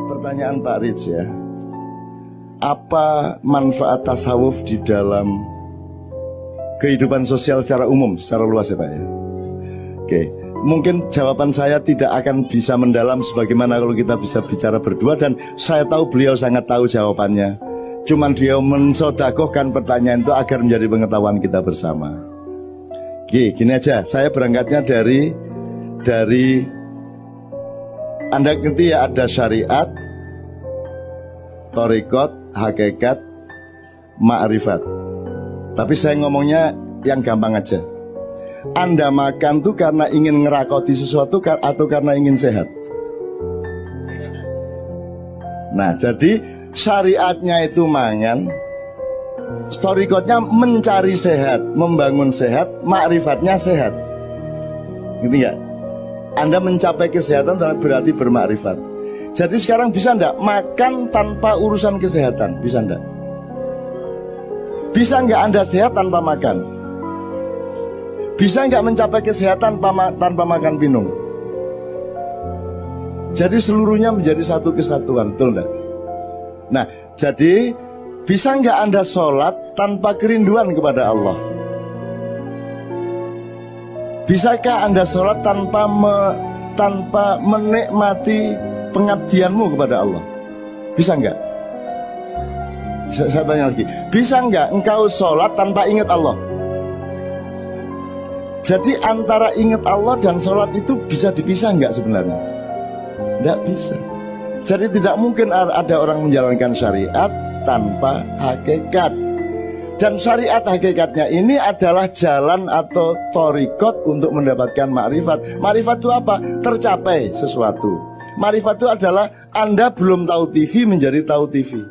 Pertanyaan Pak Rich ya, apa manfaat tasawuf di dalam kehidupan sosial secara umum, secara luas ya Pak ya? Oke, mungkin jawaban saya tidak akan bisa mendalam sebagaimana kalau kita bisa bicara berdua, dan saya tahu beliau sangat tahu jawabannya. Cuman dia mensodakohkan pertanyaan itu agar menjadi pengetahuan kita bersama. Oke, gini aja, saya berangkatnya dari Anda ngerti ya, ada syariat, thariqat, hakikat, ma'rifat. Tapi saya ngomongnya yang gampang aja. Anda makan tuh karena ingin ngerakoti sesuatu atau karena ingin sehat? Nah, jadi syariatnya itu mangan, thariqatnya mencari sehat, membangun sehat, ma'rifatnya sehat. Gitu nggak? Anda mencapai kesehatan berarti bermakrifat. Jadi sekarang bisa enggak makan tanpa urusan kesehatan? Bisa enggak? Bisa enggak Anda sehat tanpa makan? Bisa enggak mencapai kesehatan tanpa makan minum? Jadi seluruhnya menjadi satu kesatuan, betul enggak? Nah, jadi bisa enggak Anda sholat tanpa kerinduan kepada Allah? Bisakah Anda sholat tanpa menikmati pengabdianmu kepada Allah? Bisa enggak? Saya tanya lagi, bisa enggak engkau sholat tanpa ingat Allah? Jadi antara ingat Allah dan sholat itu bisa dipisah enggak sebenarnya? Enggak bisa. Jadi tidak mungkin ada orang menjalankan syariat tanpa hakikat. Dan syariat hakikatnya ini adalah jalan atau thariqat untuk mendapatkan ma'rifat. Ma'rifat itu apa? Tercapai sesuatu. Ma'rifat itu adalah Anda belum tahu TV menjadi tahu TV.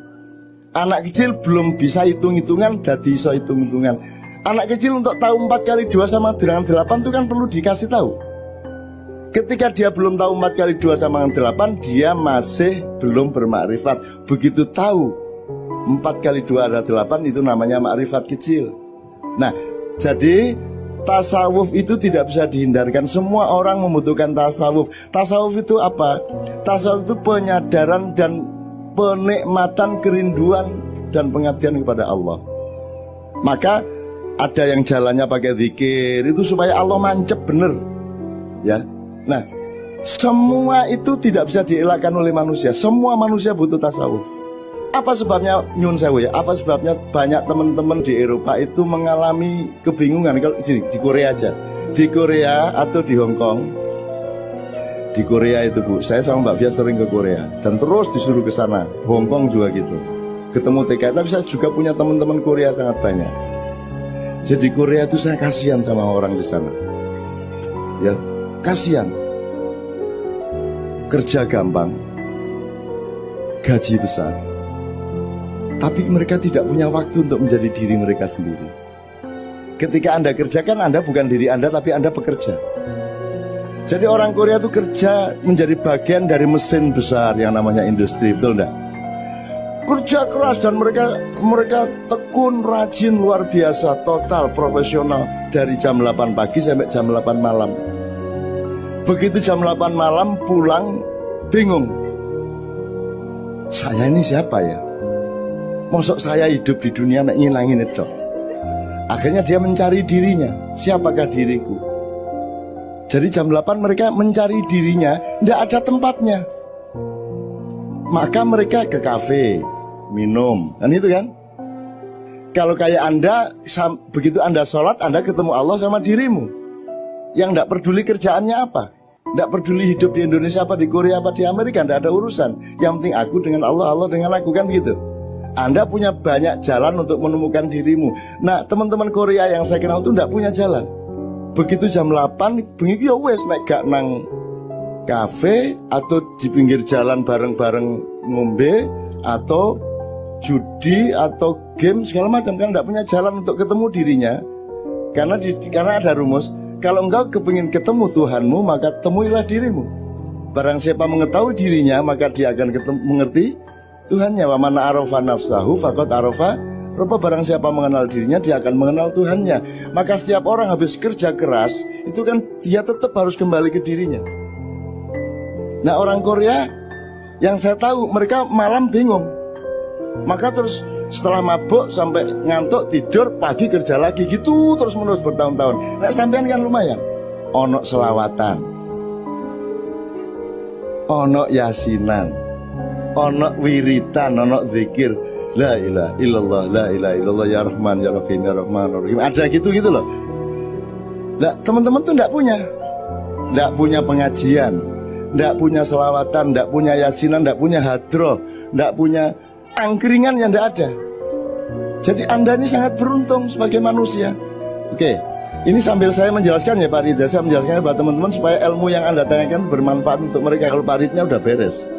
Anak kecil belum bisa hitung-hitungan jadi bisa hitung-hitungan. Anak kecil untuk tahu 4 kali 2 sama dengan 8 itu kan perlu dikasih tahu. Ketika dia belum tahu 4 kali 2 sama dengan 8, dia masih belum bermakrifat. Begitu tahu 4 kali 2 ada 8, itu namanya makrifat kecil. Nah, jadi tasawuf itu tidak bisa dihindarkan. Semua orang membutuhkan tasawuf. Tasawuf itu apa? Tasawuf itu penyadaran dan penikmatan kerinduan dan pengabdian kepada Allah. Maka ada yang jalannya pakai zikir, itu supaya Allah mancep bener. Ya. Nah, semua itu tidak bisa dielakkan oleh manusia. Semua manusia butuh tasawuf. Apa sebabnya nyun sewu ya? Apa sebabnya banyak teman-teman di Eropa itu mengalami kebingungan? Kalau di Korea aja, di Korea atau di Hong Kong. Di Korea itu Bu, saya sama Mbak Fia sering ke Korea dan terus disuruh ke sana. Hong Kong juga gitu. Ketemu TK, tapi saya juga punya teman-teman Korea sangat banyak. Jadi Korea itu saya kasihan sama orang di sana. Ya, kasihan. Kerja gampang, gaji besar, tapi mereka tidak punya waktu untuk menjadi diri mereka sendiri. Ketika Anda kerjakan, Anda bukan diri Anda, tapi Anda bekerja. Jadi orang Korea itu kerja menjadi bagian dari mesin besar yang namanya industri, betul enggak? Kerja keras dan mereka tekun, rajin, luar biasa, total, profesional. Dari jam 8 pagi sampai jam 8 malam. Begitu jam 8 malam pulang, bingung. Saya ini siapa ya? Mosok saya hidup di dunia ngilangin itu. Akhirnya dia mencari dirinya. Siapakah diriku? Jadi jam 8 mereka mencari dirinya, tidak ada tempatnya. Maka mereka ke kafe, minum, kan itu kan? Kalau kayak Anda, begitu Anda sholat, Anda ketemu Allah sama dirimu. Yang tidak peduli kerjaannya apa, tidak peduli hidup di Indonesia apa, di Korea apa, di Amerika, tidak ada urusan. Yang penting aku dengan Allah, Allah dengan aku, kan gitu. Anda punya banyak jalan untuk menemukan dirimu. Nah, teman-teman Korea yang saya kenal itu tidak punya jalan. Begitu jam 8, begitu ya wes naik gak nang kafe atau di pinggir jalan bareng-bareng ngombe atau judi atau game segala macam, kan tidak punya jalan untuk ketemu dirinya. Karena ada rumus, kalau engkau kepingin ketemu Tuhanmu, maka temuilah dirimu. Barang siapa mengetahui dirinya, maka dia akan mengerti Tuhannya. Wa man arafa nafsahu faqad arafa rabba. Barang siapa mengenal dirinya, dia akan mengenal Tuhannya. Maka setiap orang habis kerja keras, itu kan dia tetap harus kembali ke dirinya. Nah, orang Korea Yang saya tahu mereka malam bingung. Maka terus setelah mabuk sampai ngantuk tidur, pagi kerja lagi gitu terus menerus bertahun-tahun. Nah sampean kan lumayan. Ono selawatan, ono yasinan, ono wiritan, ono zikir. La ilaha illallah, la ilaha illallah, ya Rahman, ya Rahim, ya Rahman, ya Rahim. Ada gitu-gitu loh. Nah, teman-teman tuh enggak punya pengajian, enggak punya selawatan, enggak punya yasinan, enggak punya hadroh, enggak punya angkringan yang enggak ada. Jadi Anda ini sangat beruntung sebagai manusia. Oke, ini sambil saya menjelaskan ya Pak Ridha, saya menjelaskan kepada teman-teman supaya ilmu yang Anda tanyakan bermanfaat untuk mereka. Kalau Pak Ridnya udah beres.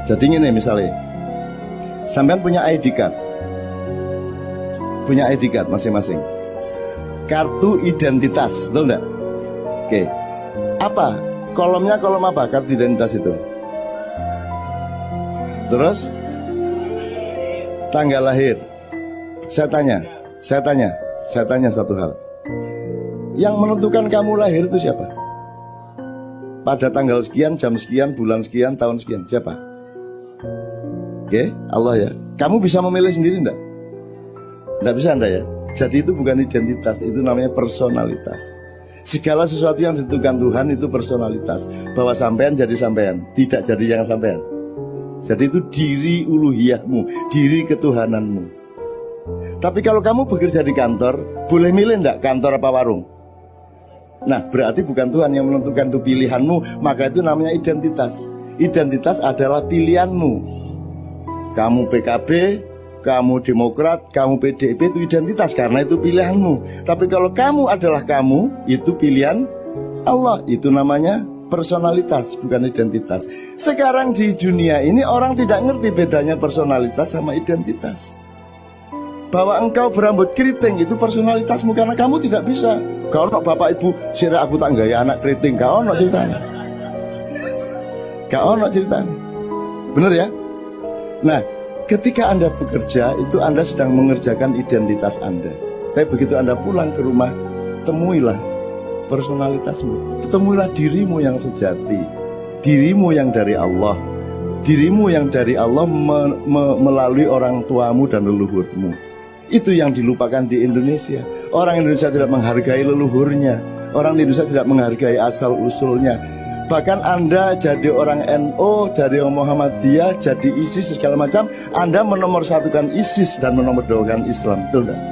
Jadi ini misalnya, sampean punya ID card, masing-masing, kartu identitas, betul enggak? Oke, apa? Kolomnya kolom apa kartu identitas itu? Terus tanggal lahir. Saya tanya satu hal. Yang menentukan kamu lahir itu siapa? Pada tanggal sekian, jam sekian, bulan sekian, tahun sekian, siapa? Oke, Allah ya. Kamu bisa memilih sendiri enggak? Enggak bisa Anda ya. Jadi itu bukan identitas, itu namanya personalitas. Segala sesuatu yang ditentukan Tuhan itu personalitas. Bahwa sampean jadi sampean, tidak jadi yang sampean. Jadi itu diri uluhiyahmu, diri ketuhananmu. Tapi kalau kamu bekerja di kantor, boleh milih enggak kantor apa warung? Nah, berarti bukan Tuhan yang menentukan itu pilihanmu, maka itu namanya identitas. Identitas adalah pilihanmu. Kamu PKB, kamu Demokrat, kamu PDIP, itu identitas karena itu pilihanmu. Tapi kalau kamu adalah kamu, itu pilihan Allah. Itu namanya personalitas, bukan identitas. Sekarang di dunia ini orang tidak ngerti bedanya personalitas sama identitas. Bahwa engkau berambut keriting itu personalitasmu karena kamu tidak bisa. Kau nak bapak ibu, sira aku tak gaya anak keriting, kau nak ceritanya. Kau nak ceritanya. Bener ya? Nah, ketika Anda bekerja, itu Anda sedang mengerjakan identitas Anda. Tapi begitu Anda pulang ke rumah, temuilah personalitasmu. Temuilah dirimu yang sejati, dirimu yang dari Allah, dirimu yang dari Allah melalui orang tuamu dan leluhurmu. Itu yang dilupakan di Indonesia. Orang Indonesia tidak menghargai leluhurnya. Orang Indonesia tidak menghargai asal-usulnya. Bahkan Anda jadi orang NU, dari orang Muhammadiyah, jadi ISIS segala macam, Anda menomorsatukan ISIS dan menomorduakan Islam, betul enggak?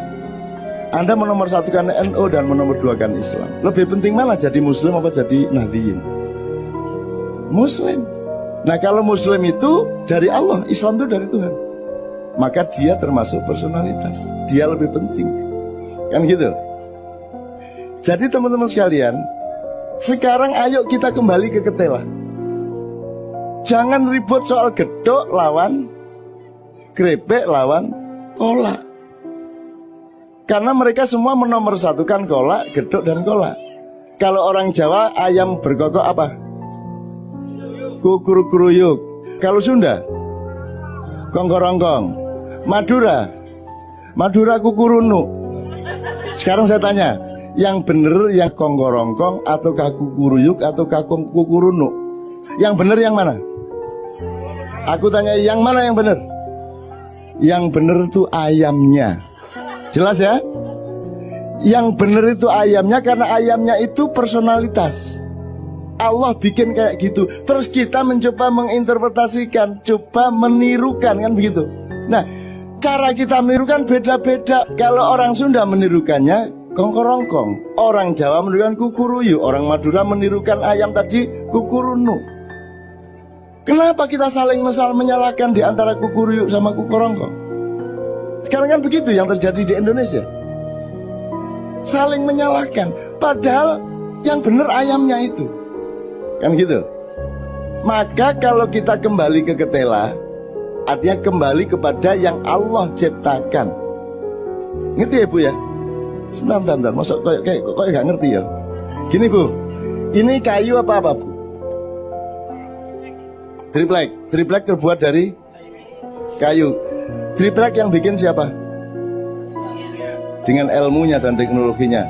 Anda menomorsatukan NU dan menomorduakan Islam. Lebih penting mana jadi Muslim apa jadi Nahdliyin? Muslim. Nah kalau Muslim itu dari Allah, Islam itu dari Tuhan, maka dia termasuk personalitas. Dia lebih penting, kan gitu. Jadi teman-teman sekalian, sekarang ayo kita kembali ke ketela. Jangan ribut soal gedok lawan krepek lawan kolak. Karena mereka semua menomorsatukan kolak, gedok dan kolak. Kalau orang Jawa ayam berkokok apa? Kukuruyuk. Kalau Sunda kongkorongkong. Madura kukurunu. Sekarang saya tanya, yang bener yang kongkorongkong atau kukuruyuk atau kukurunu? Yang bener yang mana? Aku tanya yang mana yang bener? Yang bener itu ayamnya. Jelas ya? Yang bener itu ayamnya karena ayamnya itu personalitas. Allah bikin kayak gitu. Terus kita mencoba menginterpretasikan, coba menirukan, kan begitu. Nah, cara kita menirukan beda-beda. Kalau orang Sunda menirukannya kongkorongkong, orang Jawa menirukan kukuruyu, orang Madura menirukan ayam tadi kukurunu. Kenapa kita saling menyalahkan di antara kukuruyu sama kukurongkong? Sekarang kan begitu yang terjadi di Indonesia. Saling menyalahkan, padahal yang benar ayamnya itu, kan gitu. Maka kalau kita kembali ke ketela, artinya kembali kepada yang Allah ciptakan. Ngerti ya Bu ya? Sebentar, masuk kayak gak ngerti ya. Gini Bu, ini kayu apa Bu? Triplek terbuat dari kayu. Triplek yang bikin siapa? Dengan ilmunya dan teknologinya.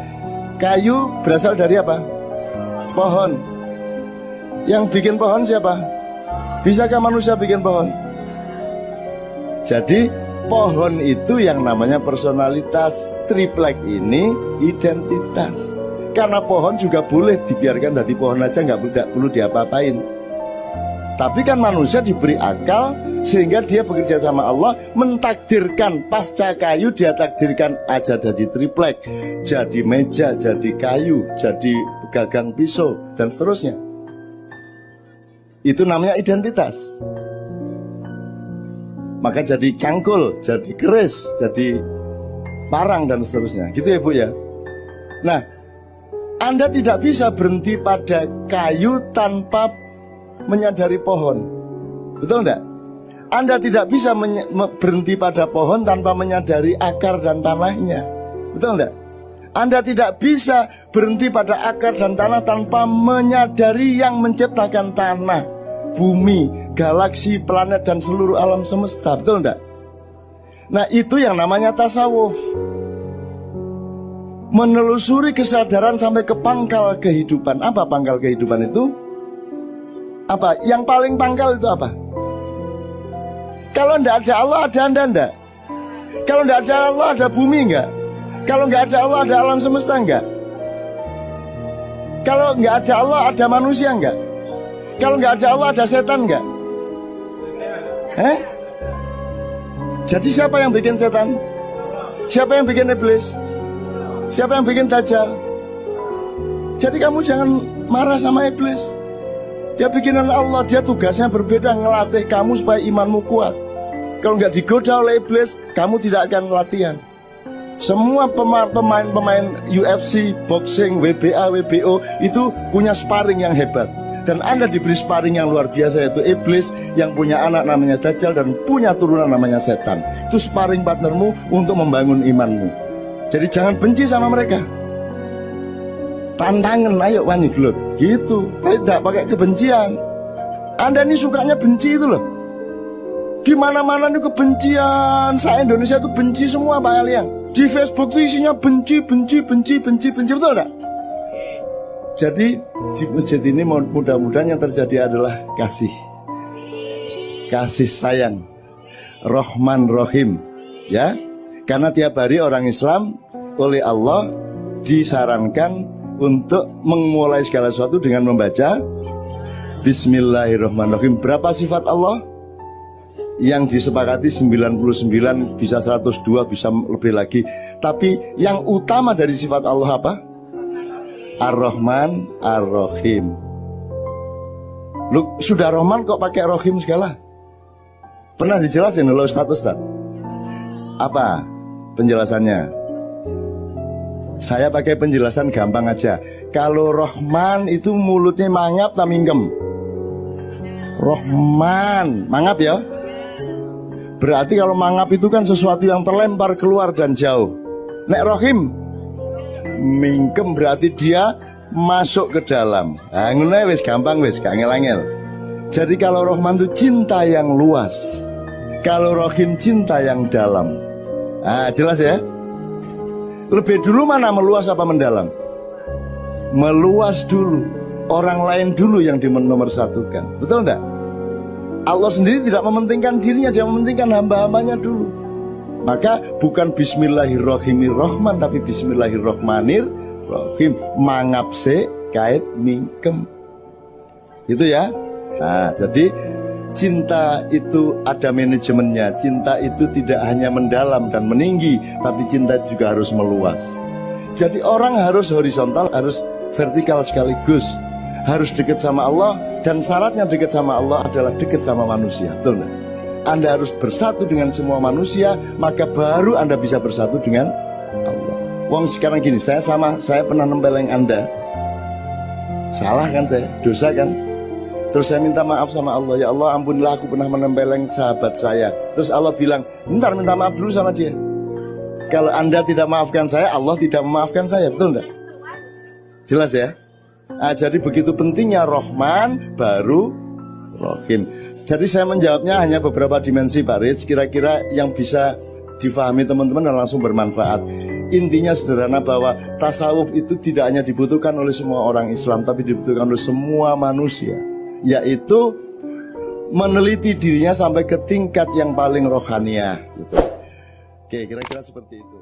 Kayu berasal dari apa? Pohon. Yang bikin pohon siapa? Bisakah manusia bikin pohon? Jadi pohon itu yang namanya personalitas. Triplek ini identitas. Karena pohon juga boleh dibiarkan jadi pohon aja, nggak perlu diapa-apain. Tapi kan manusia diberi akal sehingga dia bekerja sama Allah, mentakdirkan pasca kayu, dia takdirkan aja jadi triplek, jadi meja, jadi kayu, jadi gagang pisau, dan seterusnya. Itu namanya identitas. Maka jadi cangkul, jadi keris, jadi parang, dan seterusnya. Gitu ya Bu ya. Nah, Anda tidak bisa berhenti pada kayu tanpa menyadari pohon. Betul enggak? Anda tidak bisa berhenti pada pohon tanpa menyadari akar dan tanahnya. Betul enggak? Anda tidak bisa berhenti pada akar dan tanah tanpa menyadari yang menciptakan tanah, bumi, galaksi, planet, dan seluruh alam semesta. Betul enggak? Nah, itu yang namanya tasawuf. Menelusuri kesadaran sampai ke pangkal kehidupan. Apa pangkal kehidupan itu? Apa? Yang paling pangkal itu apa? Kalau tidak ada Allah, ada Anda enggak? Kalau tidak ada Allah, ada bumi enggak? Kalau nggak ada Allah, ada alam semesta enggak? Kalau nggak ada Allah, ada manusia enggak? Kalau nggak ada Allah, ada setan enggak? Jadi siapa yang bikin setan? Siapa yang bikin iblis? Siapa yang bikin dajjal? Jadi kamu jangan marah sama iblis. Dia bikinan Allah, dia tugasnya berbeda, ngelatih kamu supaya imanmu kuat. Kalau nggak digoda oleh iblis, kamu tidak akan latihan. Semua pemain-pemain UFC, boxing, WBA, WBO itu punya sparring yang hebat. Dan Anda diberi sparring yang luar biasa, yaitu iblis yang punya anak namanya dajjal dan punya turunan namanya setan. Itu sparring partnermu untuk membangun imanmu. Jadi jangan benci sama mereka. Tantangan, ayo wani gelut gitu, tidak pakai kebencian. Anda ini sukanya benci itu loh. Di mana-mana itu kebencian. Indonesia itu benci semua Pak Aliang. Di Facebook itu isinya benci, betul enggak? Jadi di masjid ini mudah-mudahan yang terjadi adalah kasih sayang, Rahman Rahim, ya. Karena tiap hari orang Islam oleh Allah disarankan untuk memulai segala sesuatu dengan membaca Bismillahirrahmanirrahim. Berapa sifat Allah? Yang disepakati 99, bisa 102, bisa lebih lagi. Tapi yang utama dari sifat Allah apa? Ar-Rahman, Ar-Rahim. Lu sudah Rahman kok pakai Rahim segala? Pernah dijelasin loh Ustaz? Apa penjelasannya? Saya pakai penjelasan gampang aja. Kalau Rahman itu mulutnya mangap tak minggem. Rahman, mangap ya. Berarti kalau mangap itu kan sesuatu yang terlempar keluar dan jauh. Nek Rahim, mingkem berarti dia masuk ke dalam. Nah, ngene wis gampang wis, gak angel-angel. Jadi kalau Rahman itu cinta yang luas. Kalau Rahim cinta yang dalam. Ah, jelas ya? Lebih dulu mana meluas apa mendalam? Meluas dulu. Orang lain dulu yang dinomorsatukan. Betul enggak? Allah sendiri tidak mementingkan dirinya, dia mementingkan hamba-hambanya dulu. Maka bukan Bismillahirrahmanirrahim, tapi Bismillahirrahmanirrahim. Mangap se kait mingkem. Itu ya. Nah, jadi cinta itu ada manajemennya. Cinta itu tidak hanya mendalam dan meninggi, tapi cinta itu juga harus meluas. Jadi orang harus horizontal, harus vertikal sekaligus. Harus dekat sama Allah, dan syaratnya dekat sama Allah adalah dekat sama manusia. Betul gak? Anda harus bersatu dengan semua manusia, maka baru Anda bisa bersatu dengan Allah. Wong sekarang gini, saya pernah nempeleng Anda. Salah kan saya? Dosa kan? Terus saya minta maaf sama Allah. Ya Allah, ampunilah aku pernah menempeleng sahabat saya. Terus Allah bilang, bentar, minta maaf dulu sama dia. Kalau Anda tidak maafkan saya, Allah tidak memaafkan saya. Betul enggak? Jelas ya? Nah, jadi begitu pentingnya Rahman baru Rahim. Jadi saya menjawabnya hanya beberapa dimensi Pak Rich, kira-kira yang bisa difahami teman-teman dan langsung bermanfaat. Intinya sederhana bahwa tasawuf itu tidak hanya dibutuhkan oleh semua orang Islam, tapi dibutuhkan oleh semua manusia. Yaitu meneliti dirinya sampai ke tingkat yang paling rohaniah gitu. Oke, kira-kira seperti itu.